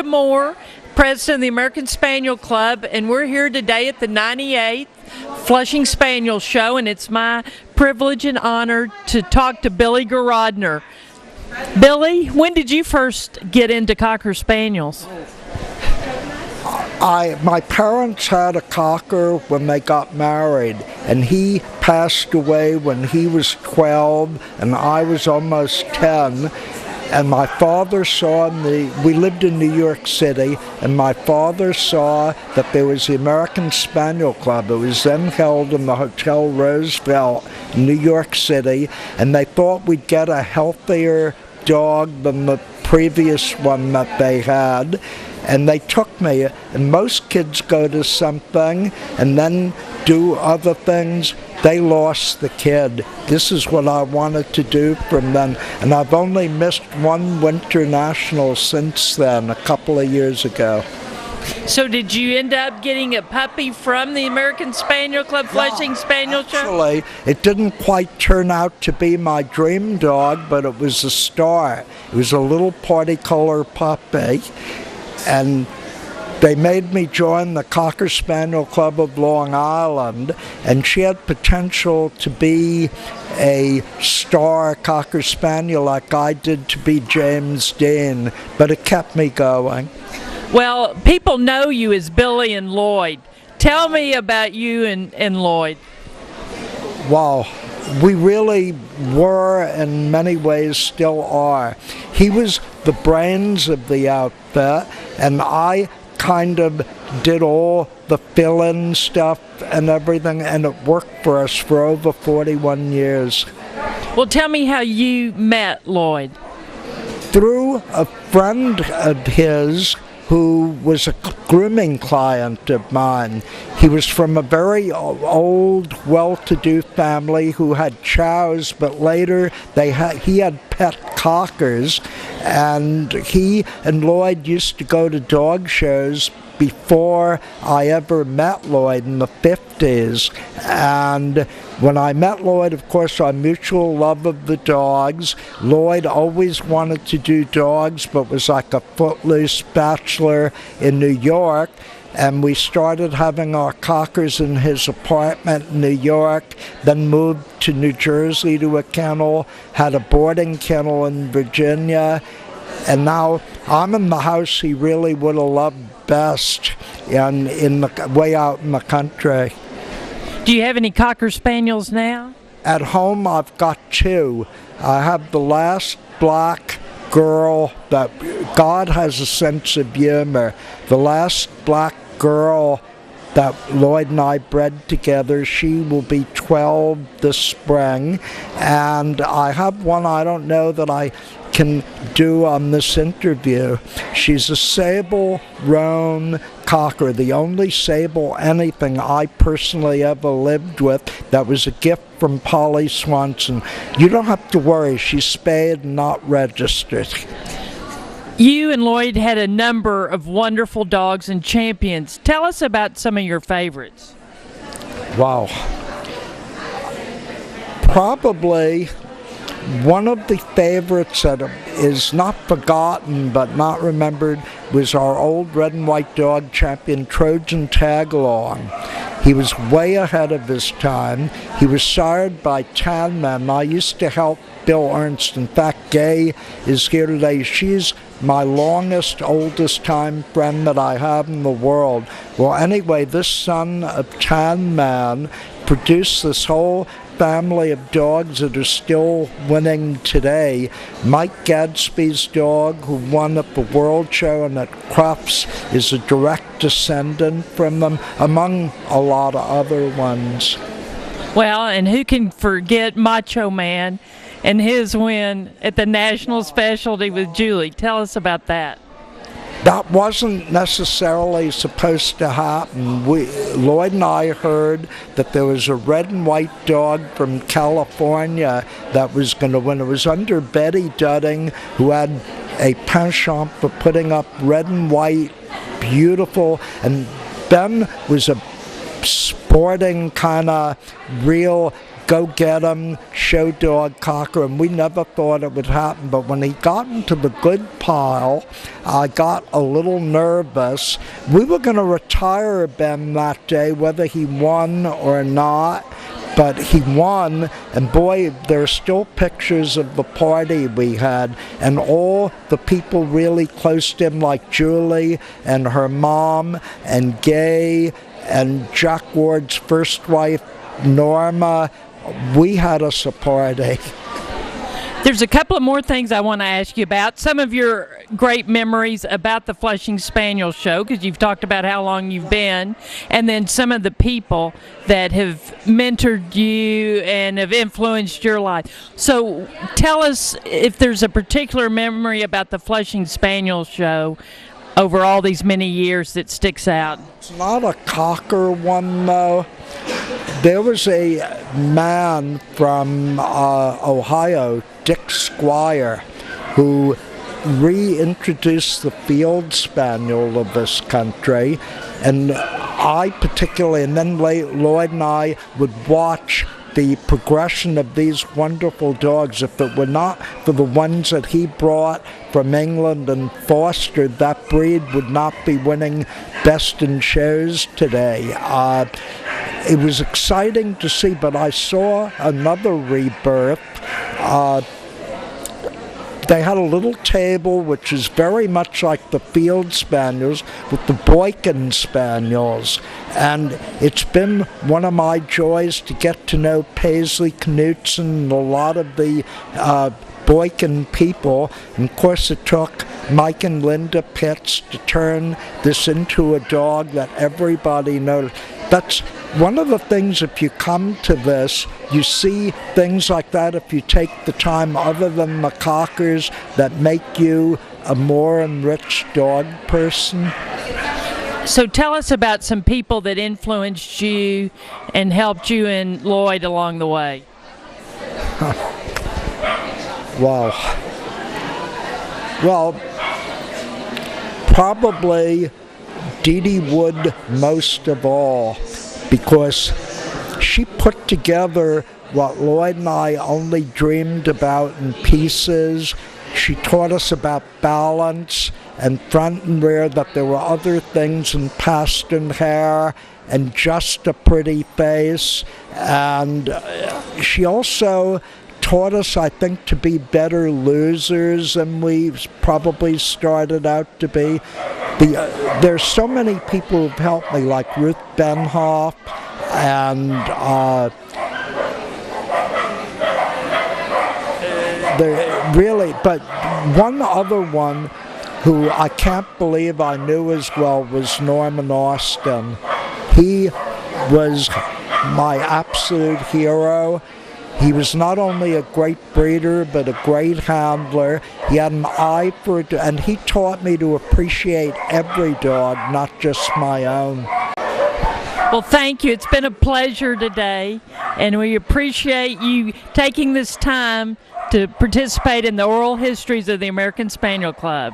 Moore, president of the American Spaniel Club, and we're here today at the 98th Flushing Spaniel Show, and it's my privilege and honor to talk to Billy Gorodner. Billy, when did you first get into Cocker Spaniels? My parents had a Cocker when they got married, and he passed away when he was 12 and I was almost 10. And my father saw we lived in New York City, and my father saw that there was the American Spaniel Club. It was then held in the Hotel Roosevelt in New York City, and they thought we'd get a healthier dog than the previous one that they had. And they took me, and most kids go to something and then do other things. They lost the kid. This is what I wanted to do from then. And I've only missed one Winter National since then, a couple of years ago. So did you end up getting a puppy from the American Spaniel Club Flushing Spaniel Show? Actually, it didn't quite turn out to be my dream dog, but it was a star. It was a little party color puppy. And they made me join the Cocker Spaniel Club of Long Island, and she had potential to be a star Cocker Spaniel like I did to be James Dean, but it kept me going. Well, people know you as Billy and Lloyd. Tell me about you and Lloyd. Wow. We really were, in many ways still are. He was the brains of the outfit, and I kind of did all the fill-in stuff and everything, and it worked for us for over 41 years. Well, tell me how you met Lloyd. Through a friend of his who was a grooming client of mine. He was from a very old, well-to-do family who had chows, but later he had pet cockers, and he and Lloyd used to go to dog shows before I ever met Lloyd in the 50s. And when I met Lloyd, of course, our mutual love of the dogs. Lloyd always wanted to do dogs, but was like a footloose bachelor in New York. And we started having our cockers in his apartment in New York, then moved to New Jersey to a kennel, had a boarding kennel in Virginia, and now I'm in the house he really would have loved best, in the way out in the country. Do you have any Cocker Spaniels now? At home, I've got two. I have the last black girl that God has a sense of humor. The last black girl that Lloyd and I bred together, she will be 12 this spring. And I have one I don't know that I can do on this interview. She's a sable roan cocker, the only sable anything I personally ever lived with. That was a gift from Polly Swanson. You don't have to worry, she's spayed and not registered. You and Lloyd had a number of wonderful dogs and champions. Tell us about some of your favorites. Wow. Probably one of the favorites that is not forgotten but not remembered was our old red and white dog champion, Trojan Tagalong. He was way ahead of his time. He was sired by Tan Men. I used to help Bill Ernst. In fact, Gay is here today. She's my longest, oldest time friend that I have in the world. Well, anyway, this son of Tan Man produced this whole family of dogs that are still winning today. Mike Gadsby's dog, who won at the World Show and at Crufts, is a direct descendant from them, among a lot of other ones. Well, and who can forget Macho Man and his win at the National Specialty with Julie? Tell us about that. That wasn't necessarily supposed to happen. Lloyd and I heard that there was a red and white dog from California that was going to win. It was under Betty Dudding, who had a penchant for putting up red and white, beautiful, and Ben was a sporting kind of real go-get-em show dog Cockrum. We never thought it would happen, but when he got into the good pile, I got a little nervous. We were going to retire Ben that day, whether he won or not, but he won, and boy, there are still pictures of the party we had, and all the people really close to him, like Julie and her mom, and Gay, and Jack Ward's first wife, Norma. We had us a party. There's a couple of more things I want to ask you about. Some of your great memories about the Flushing Spaniel show, because you've talked about how long you've been, and then some of the people that have mentored you and have influenced your life. So tell us if there's a particular memory about the Flushing Spaniel show over all these many years that sticks out. It's not a Cocker one, though. There was a man from Ohio, Dick Squire, who reintroduced the field spaniel of this country, and I particularly, and then Lloyd and I would watch the progression of these wonderful dogs. If it were not for the ones that he brought from England and fostered, that breed would not be winning best in shows today. It was exciting to see, but I saw another rebirth. They had a little table which is very much like the field spaniels with the Boykin spaniels, and it's been one of my joys to get to know Paisley Knutson and a lot of the Boykin people. And of course it took Mike and Linda Pitts to turn this into a dog that everybody knows. That's one of the things, if you come to this, you see things like that if you take the time, other than the Cockers, that make you a more enriched dog person. So tell us about some people that influenced you and helped you and Lloyd along the way. Wow. Well, probably Dee Dee Wood most of all, because she put together what Lloyd and I only dreamed about in pieces. She taught us about balance and front and rear, that there were other things in pastern hair and just a pretty face. And she also taught us, I think, to be better losers than we probably started out to be. There's so many people who've helped me, like Ruth Benhoff, and really, but one other one who I can't believe I knew as well was Norman Austin. He was my absolute hero. He was not only a great breeder, but a great handler. He had an eye for it, and he taught me to appreciate every dog, not just my own. Well, thank you. It's been a pleasure today, and we appreciate you taking this time to participate in the oral histories of the American Spaniel Club.